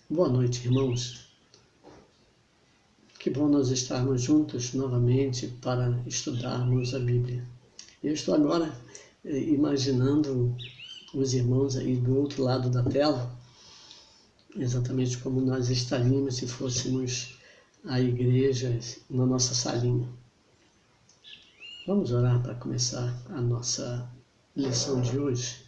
Boa noite, irmãos. Que bom nós estarmos juntos novamente para estudarmos a Bíblia. Eu estou agora imaginando os irmãos aí do outro lado da tela, exatamente como nós estaríamos se fôssemos à igreja na nossa salinha. Vamos orar para começar a nossa lição de hoje.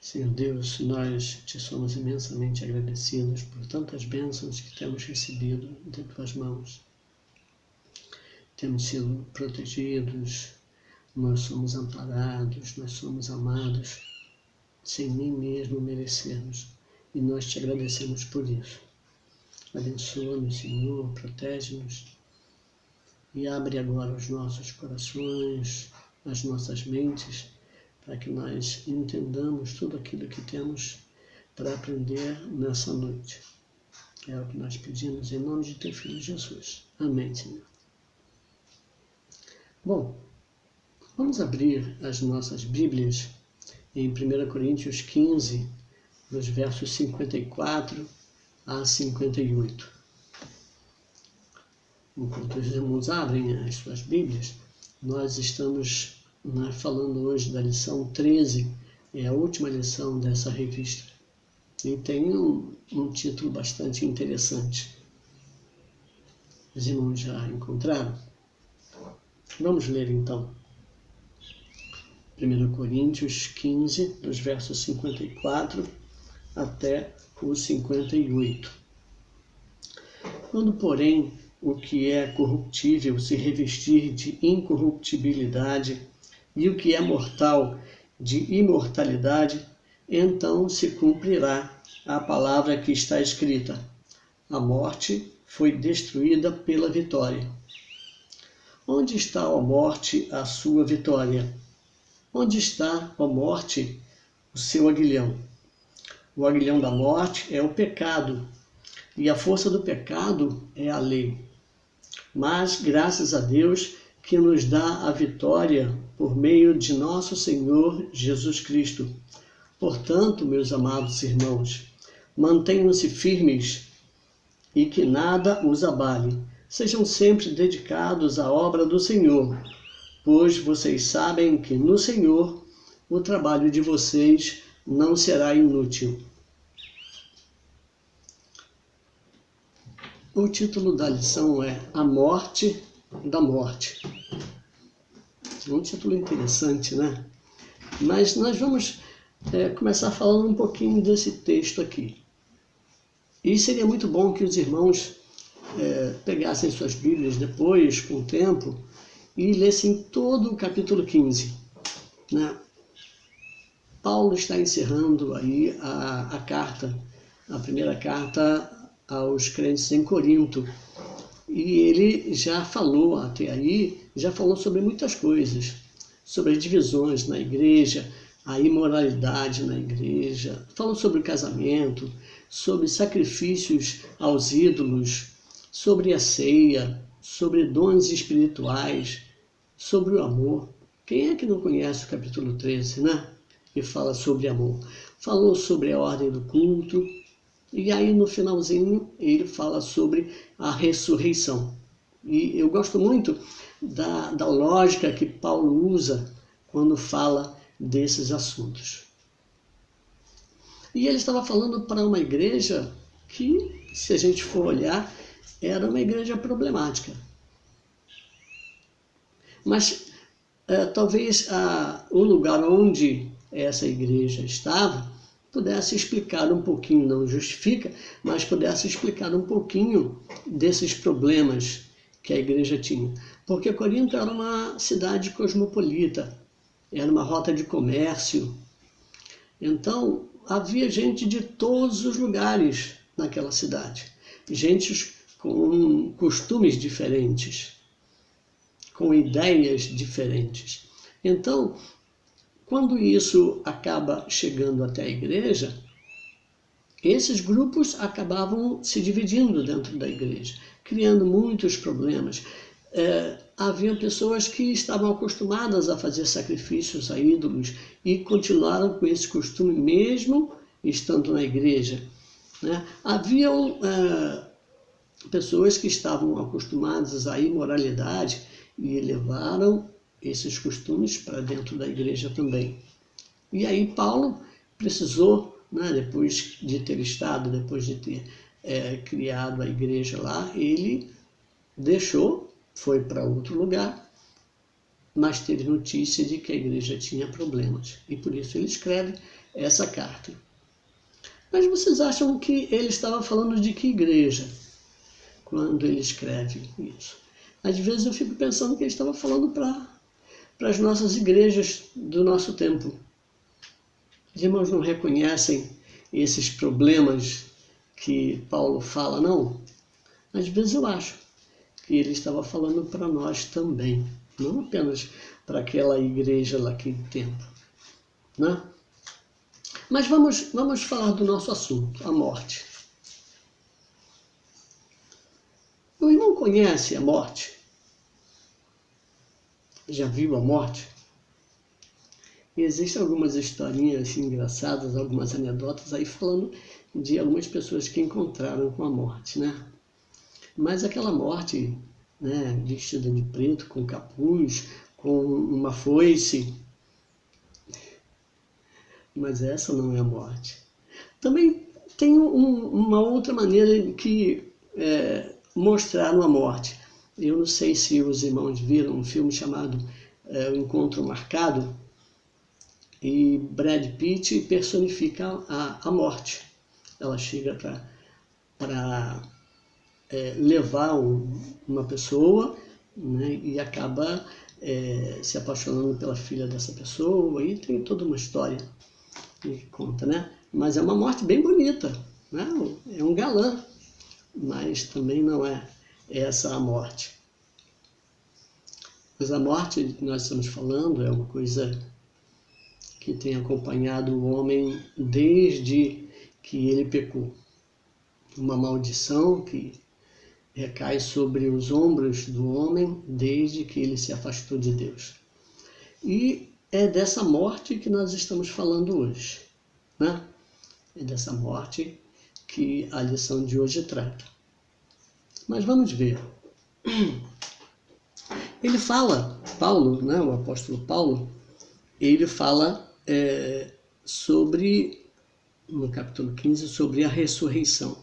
Senhor Deus, nós te somos imensamente agradecidos por tantas bênçãos que temos recebido de tuas mãos. Temos sido protegidos, nós somos amparados, nós somos amados, sem nem mesmo merecermos. E nós te agradecemos por isso. Abençoa-nos, Senhor, protege-nos e abre agora os nossos corações, as nossas mentes, para que nós entendamos tudo aquilo que temos para aprender nessa noite. É o que nós pedimos em nome de teu Filho Jesus. Amém, Senhor. Bom, vamos abrir as nossas Bíblias em 1 Coríntios 15, dos versos 54 a 58. Enquanto os irmãos abrem as suas Bíblias, nós estamos falando hoje da lição 13, é a última lição dessa revista. E tem um título bastante interessante. Os irmãos já encontraram? Vamos ler então. 1 Coríntios 15, dos versos 54 até o 58. Quando, porém, o que é corruptível se revestir de incorruptibilidade, e o que é mortal de imortalidade, então se cumprirá a palavra que está escrita: a morte foi destruída pela vitória. Onde está, ó morte, a sua vitória? Onde está, ó morte, o seu aguilhão? O aguilhão da morte é o pecado, e a força do pecado é a lei. Mas, graças a Deus, que nos dá a vitória por meio de nosso Senhor Jesus Cristo. Portanto, meus amados irmãos, mantenham-se firmes e que nada os abale. Sejam sempre dedicados à obra do Senhor, pois vocês sabem que no Senhor o trabalho de vocês não será inútil. O título da lição é A Morte da Morte. É um título interessante, né? Mas nós vamos começar falando um pouquinho desse texto aqui. E seria muito bom que os irmãos pegassem suas Bíblias depois, com o tempo, e lessem todo o capítulo 15. Né? Paulo está encerrando aí a carta, a primeira carta aos crentes em Corinto. E ele já falou até aí, já falou sobre muitas coisas, sobre as divisões na igreja, a imoralidade na igreja, falou sobre o casamento, sobre sacrifícios aos ídolos, sobre a ceia, sobre dons espirituais, sobre o amor. Quem é que não conhece o capítulo 13, né? Que fala sobre amor. Falou sobre a ordem do culto. E aí no finalzinho ele fala sobre a ressurreição. E eu gosto muito da lógica que Paulo usa quando fala desses assuntos. E ele estava falando para uma igreja que, se a gente for olhar, era uma igreja problemática. Mas talvez o lugar onde essa igreja estava pudesse explicar um pouquinho, não justifica, mas pudesse explicar um pouquinho desses problemas que a igreja tinha. Porque Corinto era uma cidade cosmopolita, era uma rota de comércio. Então, havia gente de todos os lugares naquela cidade. Gente com costumes diferentes, com ideias diferentes. Então, quando isso acaba chegando até a igreja, esses grupos acabavam se dividindo dentro da igreja, criando muitos problemas. Havia pessoas que estavam acostumadas a fazer sacrifícios a ídolos e continuaram com esse costume mesmo estando na igreja. né? Haviam pessoas que estavam acostumadas à imoralidade e levaram esses costumes para dentro da igreja também. E aí Paulo precisou, né, depois de ter criado a igreja lá, ele deixou, foi para outro lugar, mas teve notícia de que a igreja tinha problemas. E por isso ele escreve essa carta. Mas vocês acham que ele estava falando de que igreja quando ele escreve isso? Às vezes eu fico pensando que ele estava falando para as nossas igrejas do nosso tempo. Os irmãos não reconhecem esses problemas que Paulo fala, não? Às vezes eu acho que ele estava falando para nós também, não apenas para aquela igreja lá naquele tempo, né? Mas vamos falar do nosso assunto, a morte. O irmão conhece a morte? Já viu a morte? E existem algumas historinhas engraçadas, algumas anedotas aí falando de algumas pessoas que encontraram com a morte, né? Mas aquela morte, né, vestida de preto, com capuz, com uma foice, mas essa não é a morte. Também tem uma outra maneira que mostraram a morte. Eu não sei se os irmãos viram um filme chamado O Encontro Marcado, e Brad Pitt personifica a morte. Ela chega para levar uma pessoa, né, e acaba se apaixonando pela filha dessa pessoa, e tem toda uma história que conta, né? Mas é uma morte bem bonita, né? É um galã, mas também não é essa a morte. Mas a morte que nós estamos falando é uma coisa que tem acompanhado o homem desde que ele pecou. Uma maldição que recai sobre os ombros do homem desde que ele se afastou de Deus. E é dessa morte que nós estamos falando hoje, né? É dessa morte que a lição de hoje trata. Mas vamos ver. Ele fala, Paulo, né, o apóstolo Paulo, ele fala no capítulo 15, sobre a ressurreição.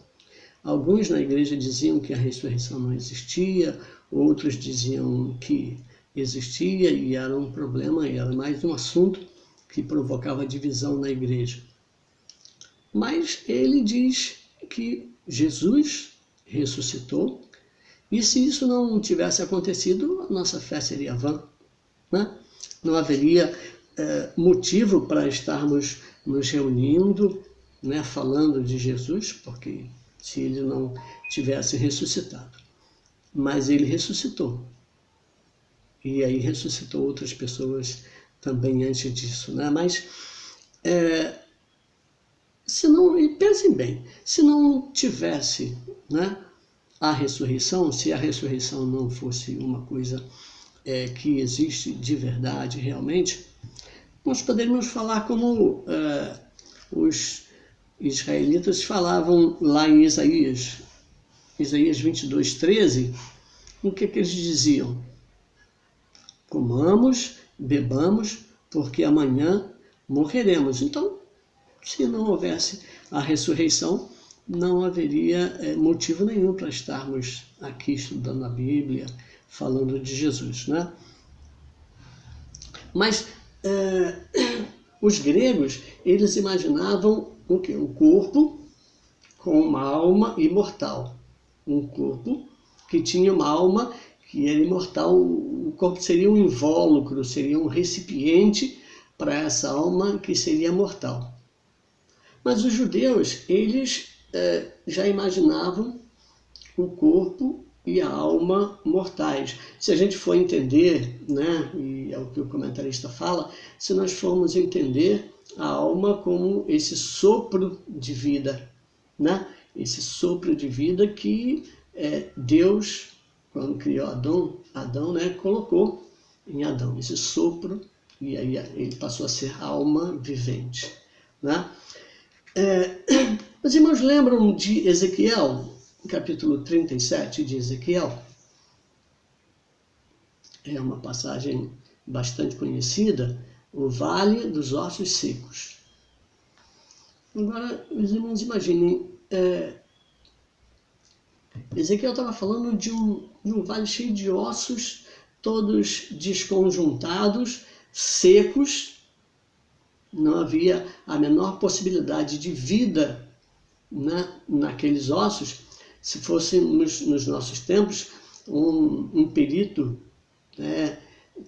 Alguns na igreja diziam que a ressurreição não existia, outros diziam que existia e era um problema, era mais um assunto que provocava divisão na igreja. Mas ele diz que Jesus ressuscitou, e se isso não tivesse acontecido, a nossa fé seria vã, né? Não haveria motivo para estarmos nos reunindo, né, falando de Jesus, porque se ele não tivesse ressuscitado. Mas ele ressuscitou. E aí ressuscitou outras pessoas também antes disso, né? Mas, e pensem bem, se não tivesse, né, a ressurreição, se a ressurreição não fosse uma coisa que existe de verdade realmente, nós poderíamos falar como os israelitas falavam lá em Isaías 22:13, o que eles diziam? Comamos, bebamos, porque amanhã morreremos. Então, se não houvesse a ressurreição, não haveria motivo nenhum para estarmos aqui estudando a Bíblia, falando de Jesus, né? Mas os gregos, eles imaginavam o quê? Um corpo com uma alma imortal. Um corpo que tinha uma alma que era imortal. O corpo seria um invólucro, seria um recipiente para essa alma que seria mortal. Mas os judeus, eles já imaginavam o corpo e a alma mortais. Se a gente for entender, né, e é o que o comentarista fala, se nós formos entender a alma como esse sopro de vida, né? Esse sopro de vida que Deus, quando criou Adão, né, colocou em Adão, esse sopro, e aí ele passou a ser alma vivente, né? Os irmãos lembram de Ezequiel, capítulo 37 de Ezequiel? É uma passagem bastante conhecida, o Vale dos Ossos Secos. Agora, os irmãos imaginem, Ezequiel estava falando de um vale cheio de ossos, todos desconjuntados, secos. Não havia a menor possibilidade de vida naqueles ossos. Se fosse nos nossos tempos, um perito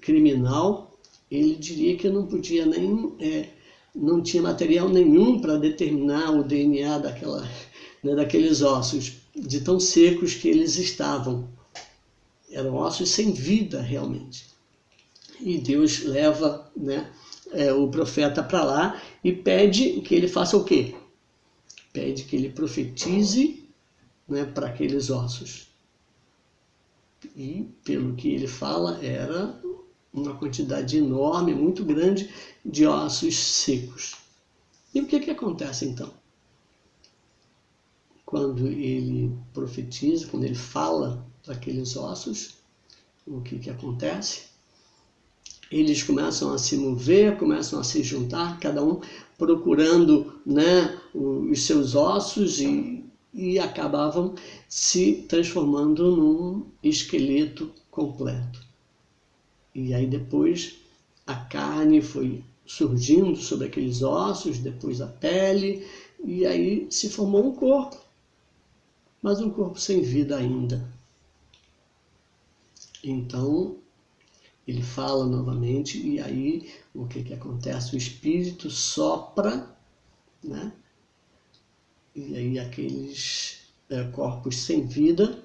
criminal, ele diria que não podia não tinha material nenhum para determinar o DNA daqueles ossos, de tão secos que eles estavam. Eram ossos sem vida, realmente. E Deus leva o profeta para lá e pede que ele faça o quê? Pede que ele profetize para aqueles ossos. E, pelo que ele fala, era uma quantidade enorme, muito grande, de ossos secos. E o que acontece, então? Quando ele profetiza, quando ele fala para aqueles ossos, o que acontece? Eles começam a se mover, começam a se juntar, cada um procurando os seus ossos e acabavam se transformando num esqueleto completo. E aí depois a carne foi surgindo sobre aqueles ossos, depois a pele, e aí se formou um corpo, mas um corpo sem vida ainda. Então, ele fala novamente, e aí o que acontece? O Espírito sopra, e aí aqueles corpos sem vida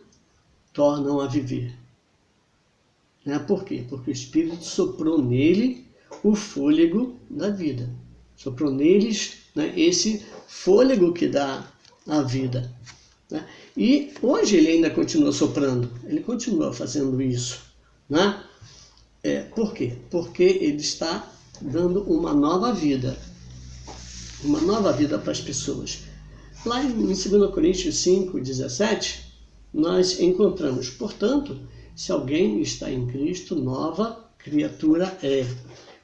tornam a viver. Por quê? Porque o Espírito soprou nele o fôlego da vida. Soprou neles esse fôlego que dá a vida. E hoje ele ainda continua soprando, ele continua fazendo isso. Por quê? Porque ele está dando uma nova vida para as pessoas. Lá em 2 Coríntios 5, 17, nós encontramos, portanto, se alguém está em Cristo, nova criatura é.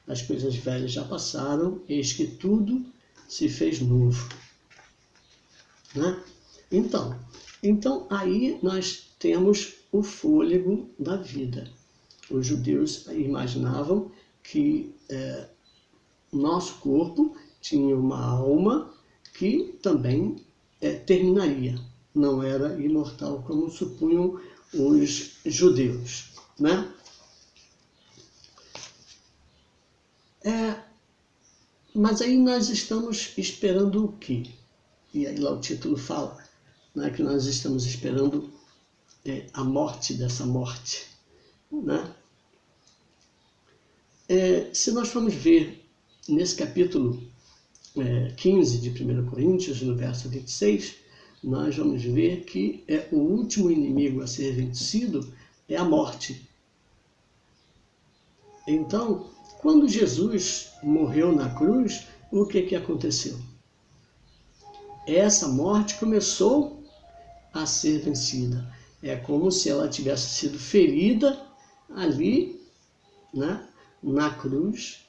As coisas velhas já passaram, eis que tudo se fez novo. Então aí nós temos o fôlego da vida. Os judeus imaginavam que nosso corpo tinha uma alma que também terminaria. Não era imortal, como supunham os judeus. Mas aí nós estamos esperando o quê? E aí lá o título fala que nós estamos esperando a morte dessa morte. Se nós formos ver nesse capítulo 15 de 1 Coríntios, no verso 26, nós vamos ver que o último inimigo a ser vencido é a morte. Então, quando Jesus morreu na cruz, o que aconteceu? Essa morte começou a ser vencida. É como se ela tivesse sido ferida ali, na cruz,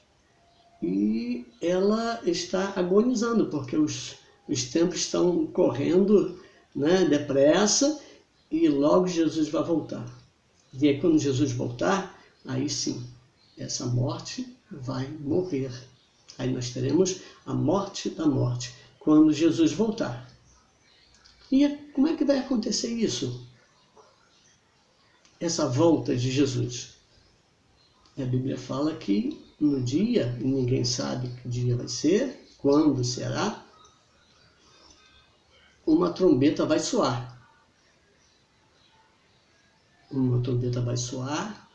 e ela está agonizando, porque os tempos estão correndo depressa, e logo Jesus vai voltar. E aí quando Jesus voltar, aí sim, essa morte vai morrer. Aí nós teremos a morte da morte, quando Jesus voltar. E como é que vai acontecer isso? Essa volta de Jesus. A Bíblia fala que no dia, e ninguém sabe que dia vai ser, quando será, uma trombeta vai soar. Uma trombeta vai soar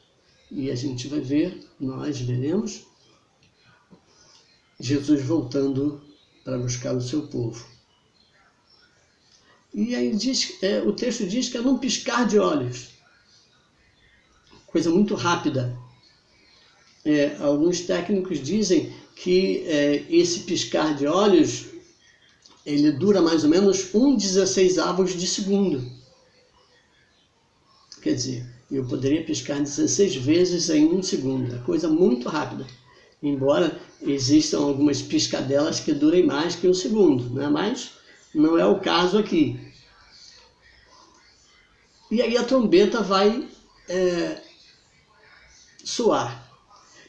e a gente vai ver, nós veremos, Jesus voltando para buscar o seu povo. E aí o texto diz que é num piscar de olhos. Coisa muito rápida. Alguns técnicos dizem que esse piscar de olhos ele dura mais ou menos 1/16 de segundo. Quer dizer, eu poderia piscar 16 vezes em 1 segundo. É coisa muito rápida. Embora existam algumas piscadelas que durem mais que 1 segundo, né? Mas não é o caso aqui. E aí a trombeta vai soar.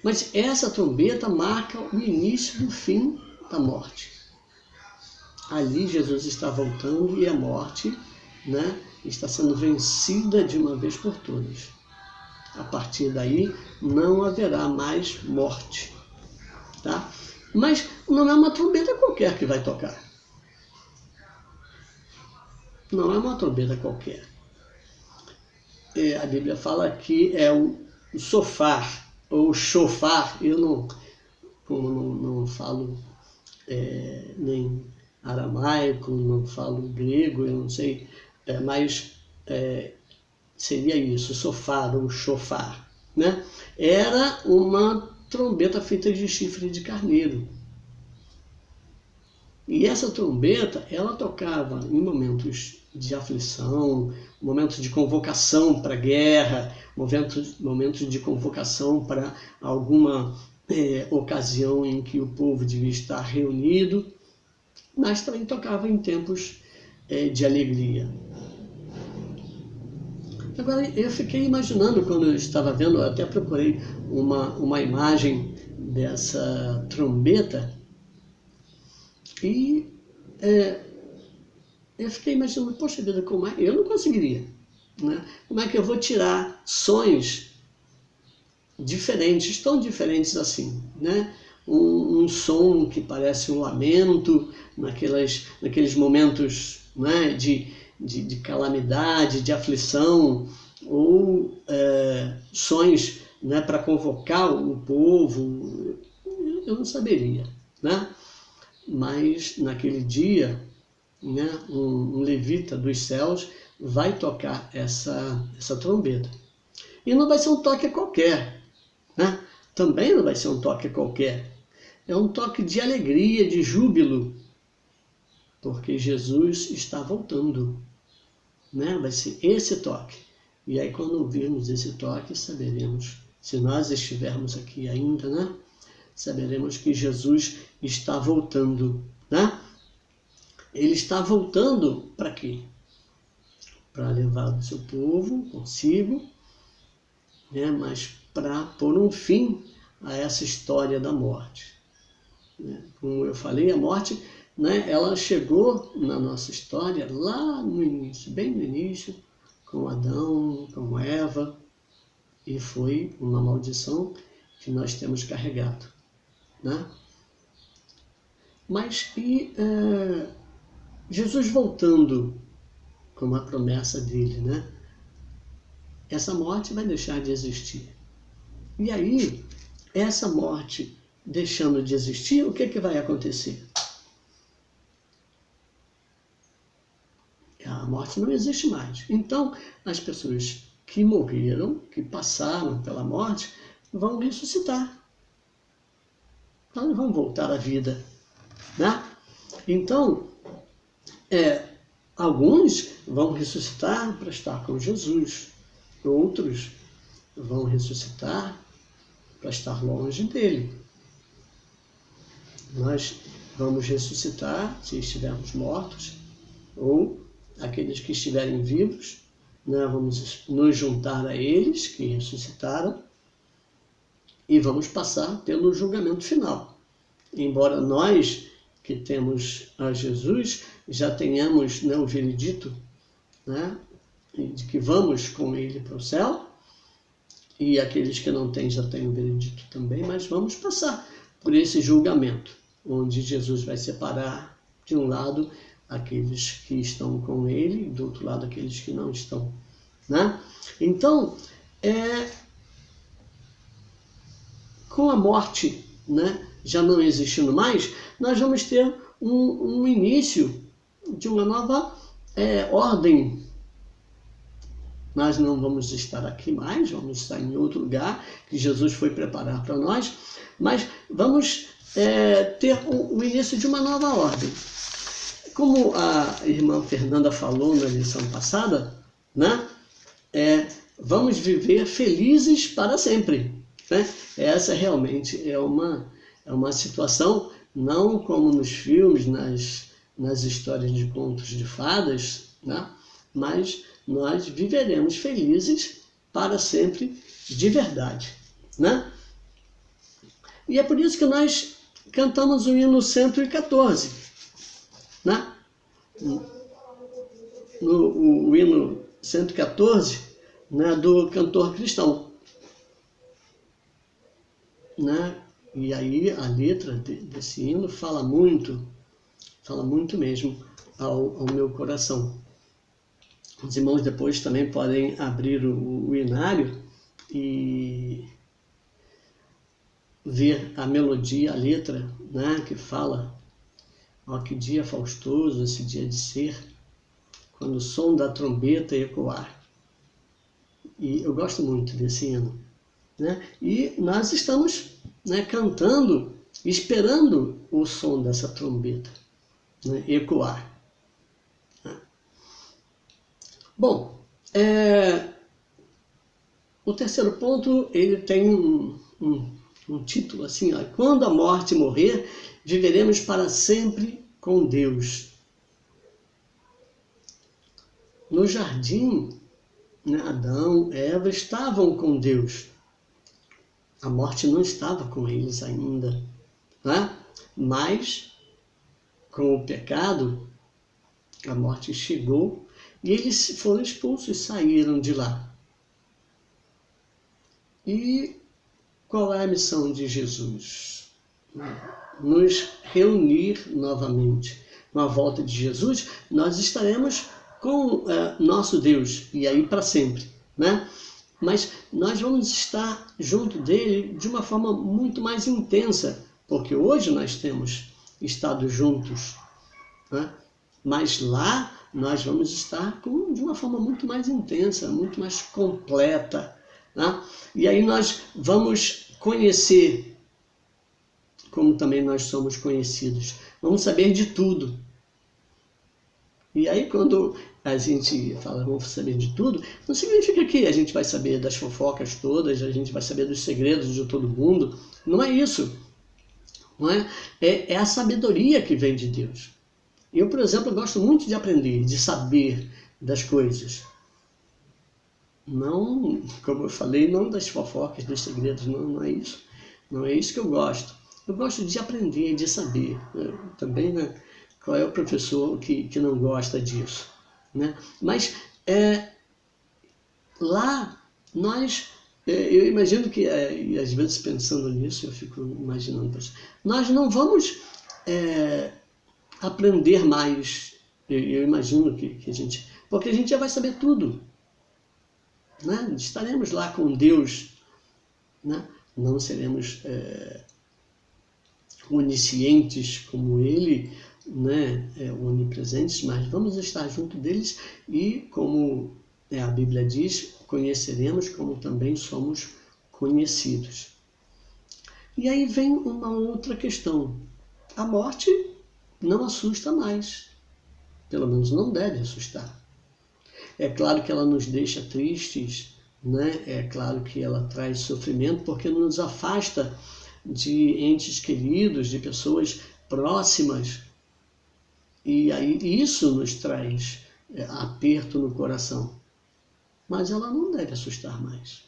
Mas essa trombeta marca o início do fim da morte. Ali Jesus está voltando e a morte, né, está sendo vencida de uma vez por todas. A partir daí não haverá mais morte. Tá? Mas não é uma trombeta qualquer que vai tocar. Não é uma trombeta qualquer. A Bíblia fala que é o sofar, ou chofar. Eu não falo nem aramaico, não falo grego, eu não sei, mas seria isso, sofar ou chofar, né? Era uma trombeta feita de chifre de carneiro. E essa trombeta, ela tocava em momentos de aflição, momentos de convocação para guerra, momentos de convocação para alguma ocasião em que o povo devia estar reunido, mas também tocava em tempos de alegria. Agora, eu fiquei imaginando, quando eu estava vendo, eu até procurei uma imagem dessa trombeta, e eu fiquei imaginando, poxa vida, como é? Eu não conseguiria, né? Como é que eu vou tirar sons diferentes, tão diferentes assim, né? Um som que parece um lamento, naqueles momentos, né, de calamidade, de aflição, ou sons, né, para convocar o povo, eu não saberia, né? Mas naquele dia, né, um levita dos céus vai tocar essa trombeta. E não vai ser um toque qualquer, né? Também não vai ser um toque qualquer. É um toque de alegria, de júbilo, porque Jesus está voltando, né? Vai ser esse toque. E aí, quando ouvirmos esse toque, saberemos, se nós estivermos aqui ainda, né? Saberemos que Jesus está voltando, né? Ele está voltando para quê? Para levar o seu povo consigo, né? Mas para pôr um fim a essa história da morte. Como eu falei, a morte, né, ela chegou na nossa história lá no início, bem no início, com Adão, com Eva, e foi uma maldição que nós temos carregado, né? Mas Jesus voltando, como a promessa dele, né? Essa morte vai deixar de existir. E aí, essa morte deixando de existir, o que vai acontecer? A morte não existe mais. Então, as pessoas que morreram, que passaram pela morte, vão ressuscitar. Elas vão voltar à vida, né? Então, alguns vão ressuscitar para estar com Jesus. Outros vão ressuscitar para estar longe dele. Nós vamos ressuscitar se estivermos mortos, ou aqueles que estiverem vivos, né, vamos nos juntar a eles que ressuscitaram e vamos passar pelo julgamento final. Embora nós que temos a Jesus já tenhamos, né, o veredito, né, de que vamos com ele para o céu, e aqueles que não têm já têm o veredito também, mas vamos passar por esse julgamento, onde Jesus vai separar de um lado aqueles que estão com ele e do outro lado aqueles que não estão, né? Então, com a morte, né, já não existindo mais, nós vamos ter um início de uma nova ordem. Nós não vamos estar aqui mais, vamos estar em outro lugar que Jesus foi preparar para nós, mas vamos ter o início de uma nova ordem. como a irmã Fernanda falou na lição passada, né? Vamos viver felizes para sempre. Né? Essa realmente é uma situação, não como nos filmes, nas histórias de contos de fadas, né? Mas nós viveremos felizes para sempre de verdade. Né? E é por isso que nós cantamos o hino 114. Né? O hino 114, né, do cantor cristão. Né? E aí a letra desse hino fala muito mesmo ao meu coração. Os irmãos depois também podem abrir o hinário e ver a melodia, a letra, né, que fala: ó, que dia faustoso esse dia de ser, quando o som da trombeta ecoar. E eu gosto muito desse hino. Né? E nós estamos, né, cantando, esperando o som dessa trombeta, né, ecoar. Bom, o terceiro ponto, ele tem um título assim, ó: quando a morte morrer, viveremos para sempre com Deus. No jardim, né, Adão e Eva estavam com Deus. A morte não estava com eles ainda. Né? Mas, com o pecado, a morte chegou e eles foram expulsos, saíram de lá. E qual é a missão de Jesus? Nos reunir novamente. Com a volta de Jesus, nós estaremos com nosso Deus, e aí para sempre. Né? Mas nós vamos estar junto dele de uma forma muito mais intensa, porque hoje nós temos estado juntos. Né? Mas lá nós vamos estar de uma forma muito mais intensa, muito mais completa. Né? E aí nós vamos conhecer, como também nós somos conhecidos. Vamos saber de tudo. E aí quando a gente fala vamos saber de tudo, não significa que a gente vai saber das fofocas todas, a gente vai saber dos segredos de todo mundo. Não é isso. Não é? É a sabedoria que vem de Deus. Eu, por exemplo, gosto muito de aprender, de saber das coisas. Não, como eu falei, não das fofocas, dos segredos, não é isso. Não é isso que eu gosto. Eu gosto de aprender, de saber. Também, né? Qual é o professor que não gosta disso? Né? Mas lá nós, eu imagino que, e às vezes pensando nisso, eu fico imaginando, nós não vamos aprender mais, eu imagino que a gente, porque a gente já vai saber tudo. Né? Estaremos lá com Deus, né? Não seremos oniscientes como Ele, né? Onipresentes, mas vamos estar junto deles e, como a Bíblia diz, conheceremos como também somos conhecidos. E aí vem uma outra questão. A morte não assusta mais, pelo menos não deve assustar. É claro que ela nos deixa tristes, né? É claro que ela traz sofrimento, porque nos afasta de entes queridos, de pessoas próximas. E aí isso nos traz aperto no coração. Mas ela não deve assustar mais.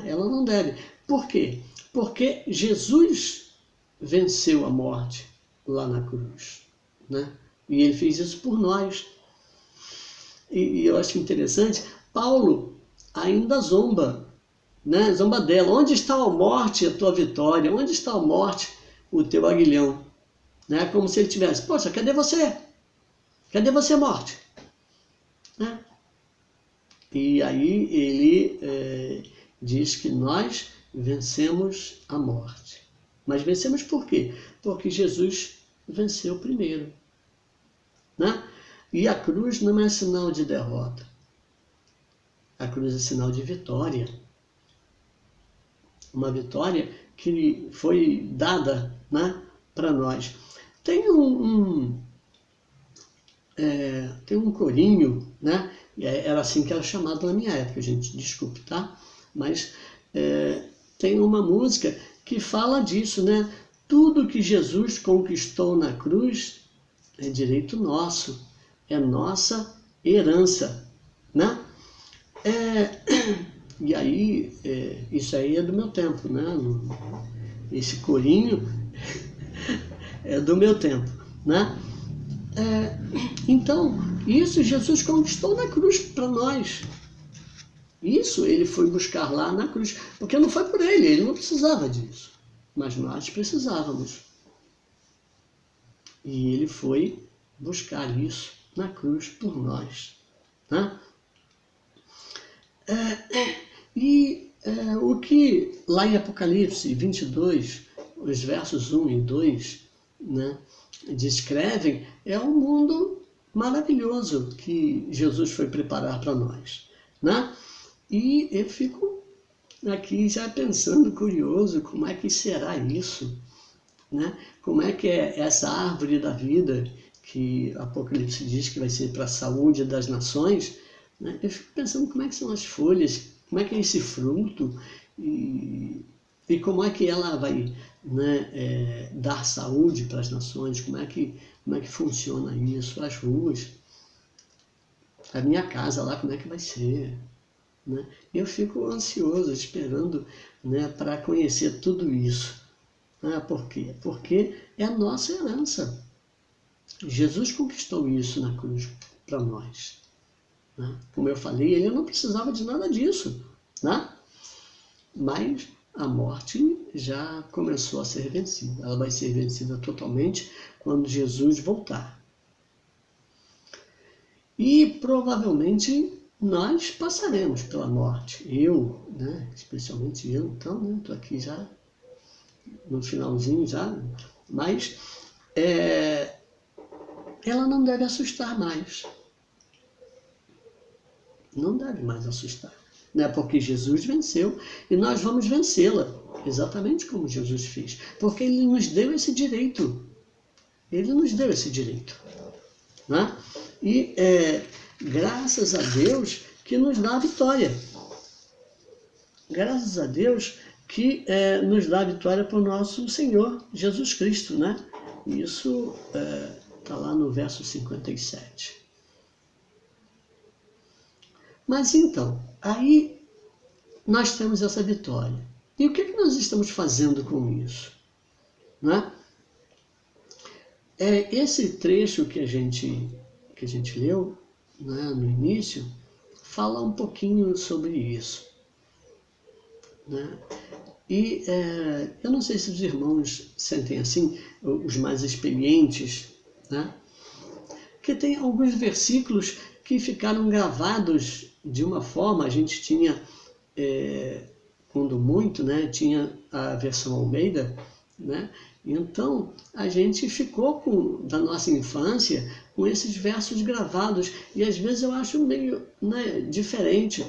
Ela não deve. Por quê? Porque Jesus venceu a morte lá na cruz. Né? E ele fez isso por nós. E eu acho interessante, Paulo ainda zomba, né? Zomba dela. Onde está a morte, a tua vitória? Onde está a morte, o teu aguilhão? Né? Como se ele tivesse, poxa, cadê você? Cadê você, morte? Né? E aí ele diz que nós vencemos a morte. Mas vencemos por quê? Porque Jesus venceu primeiro. Né? E a cruz não é sinal de derrota. A cruz é sinal de vitória. Uma vitória que foi dada, né, para nós. Tem um tem um corinho, né? Era assim que era chamado na minha época, gente, desculpe, tá? Mas tem uma música que fala disso, né? Tudo que Jesus conquistou na cruz é direito nosso, é nossa herança, né? E aí, isso aí é do meu tempo, né? Esse corinho é do meu tempo, né? Então, isso Jesus conquistou na cruz para nós. Isso ele foi buscar lá na cruz, porque não foi por ele não precisava disso, mas nós precisávamos. E ele foi buscar isso na cruz por nós, né? O que lá em Apocalipse 22, os versos 1 e 2, né, descrevem é um mundo maravilhoso que Jesus foi preparar para nós, né? E eu fico aqui já pensando, curioso, como é que será isso, né? Como é que é essa árvore da vida que Apocalipse diz que vai ser para a saúde das nações, né? Eu fico pensando como é que são as folhas, como é que é esse fruto e como é que ela vai, né, dar saúde para as nações, como é que funciona isso, as ruas, a minha casa lá, como é que vai ser, né? Eu fico ansioso, esperando, né, para conhecer tudo isso. Por quê? Porque é a nossa herança. Jesus conquistou isso na cruz para nós, né? Como eu falei, ele não precisava de nada disso, né? Mas a morte já começou a ser vencida. Ela vai ser vencida totalmente quando Jesus voltar. E provavelmente nós passaremos pela morte. Eu, né? Especialmente eu, então, né? Estou aqui já no finalzinho já, mas ela não deve assustar mais. Não deve mais assustar, né? Porque Jesus venceu e nós vamos vencê-la, exatamente como Jesus fez, porque ele nos deu esse direito. Ele nos deu esse direito, né? E graças a Deus que nos dá a vitória. Graças a Deus que nos dá a vitória para o nosso Senhor Jesus Cristo, né? Isso está lá no verso 57. Mas então, aí nós temos essa vitória. E o que nós estamos fazendo com isso, né? Esse trecho que a gente leu, né, no início, fala um pouquinho sobre isso, né? E eu não sei se os irmãos sentem assim, os mais experientes, né? Que tem alguns versículos que ficaram gravados de uma forma. A gente tinha, quando muito, né, tinha a versão Almeida, né? Então a gente ficou da nossa infância com esses versos gravados, e às vezes eu acho meio, né, diferente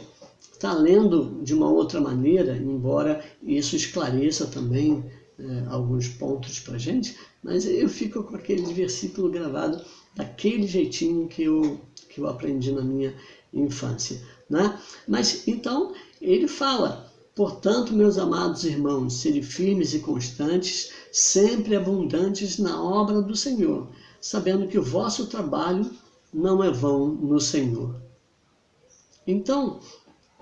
estar lendo de uma outra maneira, embora isso esclareça também alguns pontos para a gente, mas eu fico com aquele versículo gravado daquele jeitinho que eu aprendi na minha infância, né? Mas então ele fala: portanto, meus amados irmãos, sede firmes e constantes, sempre abundantes na obra do Senhor, sabendo que o vosso trabalho não é vão no Senhor. Então,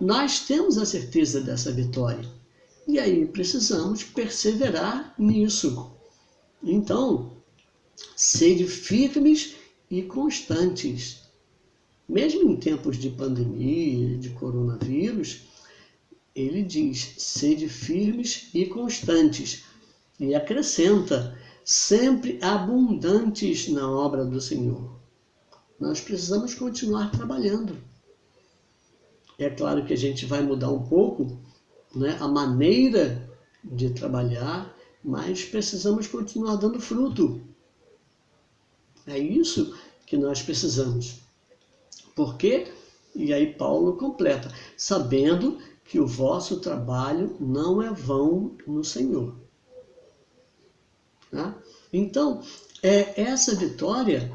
nós temos a certeza dessa vitória. E aí precisamos perseverar nisso. Então, sede firmes e constantes. Mesmo em tempos de pandemia, de coronavírus, ele diz: sede firmes e constantes. E acrescenta: sempre abundantes na obra do Senhor. Nós precisamos continuar trabalhando. É claro que a gente vai mudar um pouco, né, a maneira de trabalhar, mas precisamos continuar dando fruto. É isso que nós precisamos. Por quê? E aí Paulo completa: sabendo que o vosso trabalho não é vão no Senhor. Tá? Então, essa vitória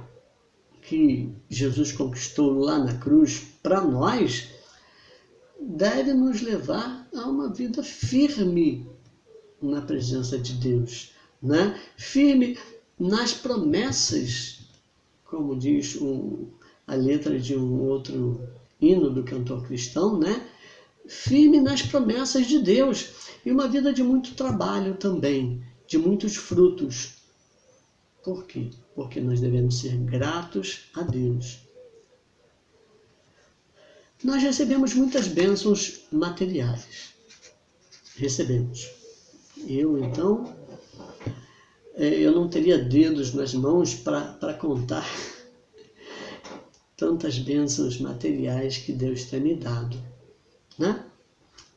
que Jesus conquistou lá na cruz para nós, deve nos levar a uma vida firme na presença de Deus, né? Firme nas promessas, como diz a letra de um outro hino do cantor cristão, né? Firme nas promessas de Deus. E uma vida de muito trabalho também, de muitos frutos. Por quê? Porque nós devemos ser gratos a Deus. Nós recebemos muitas bênçãos materiais. Recebemos. Então, eu não teria dedos nas mãos para contar tantas bênçãos materiais que Deus tem me dado, né?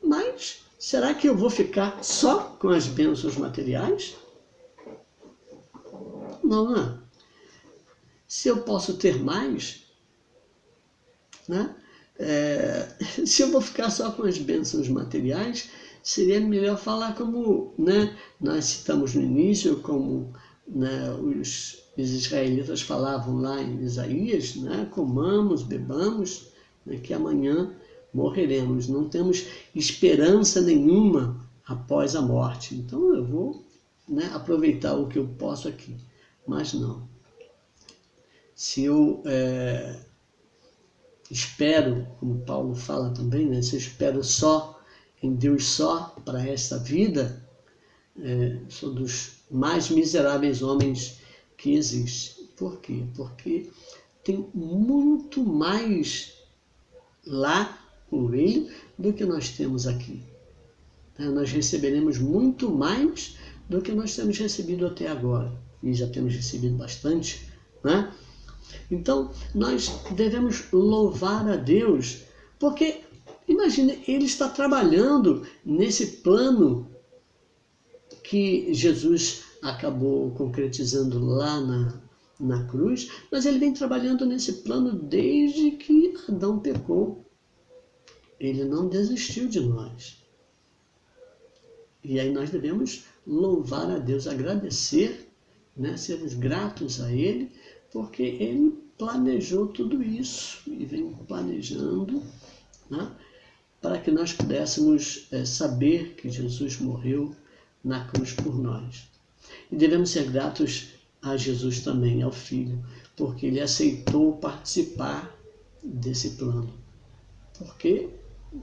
Mas será que eu vou ficar só com as bênçãos materiais? Não, né? Se eu posso ter mais, né? Se eu vou ficar só com as bênçãos materiais, seria melhor falar como, né, nós citamos no início, como, né, os israelitas falavam lá em Isaías, né, comamos, bebamos, né, que amanhã morreremos. Não temos esperança nenhuma após a morte. Então eu vou, né, aproveitar o que eu posso aqui. Mas não. Se eu espero, como Paulo fala também, né, se eu espero só em Deus só para esta vida, sou dos mais miseráveis homens que existem. Por quê? Porque tem muito mais lá com Ele do que nós temos aqui. Nós receberemos muito mais do que nós temos recebido até agora. E já temos recebido bastante, né? Então, nós devemos louvar a Deus, porque, imagine, Ele está trabalhando nesse plano que Jesus acabou concretizando lá na cruz, mas Ele vem trabalhando nesse plano desde que Adão pecou. Ele não desistiu de nós. E aí nós devemos louvar a Deus, agradecer, né, sermos gratos a Ele, porque Ele planejou tudo isso e vem planejando, né, para que nós pudéssemos saber que Jesus morreu na cruz por nós. E devemos ser gratos a Jesus também, ao Filho, porque Ele aceitou participar desse plano. Porque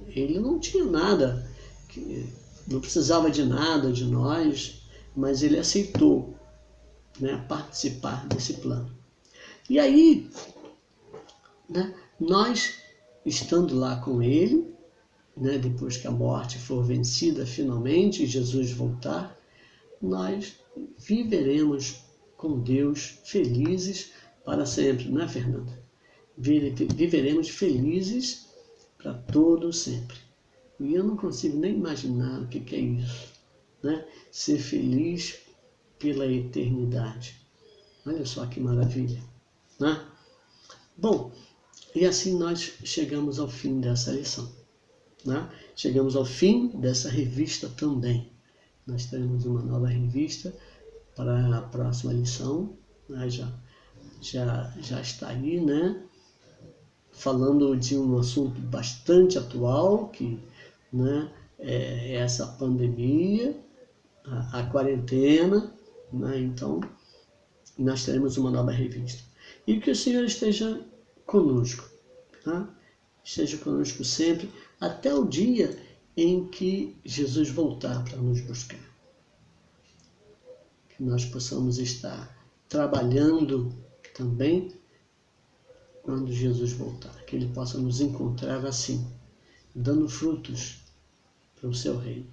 Ele não tinha nada, não precisava de nada de nós, mas Ele aceitou, né, participar desse plano. E aí, né, nós, estando lá com Ele, né, depois que a morte for vencida finalmente e Jesus voltar, nós viveremos com Deus felizes para sempre, não é, Fernanda? Viveremos felizes para todo sempre. E eu não consigo nem imaginar o que é isso, né? Ser feliz pela eternidade. Olha só que maravilha, né? Bom, e assim nós chegamos ao fim dessa lição, né? Chegamos ao fim dessa revista também. Nós teremos uma nova revista para a próxima lição, né? Já está aí, né? Falando de um assunto bastante atual, que, né, é essa pandemia, a quarentena, né? Então, nós teremos uma nova revista. E que o Senhor esteja conosco, tá? Esteja conosco sempre, até o dia em que Jesus voltar para nos buscar. Que nós possamos estar trabalhando também quando Jesus voltar. Que Ele possa nos encontrar assim, dando frutos para o seu reino.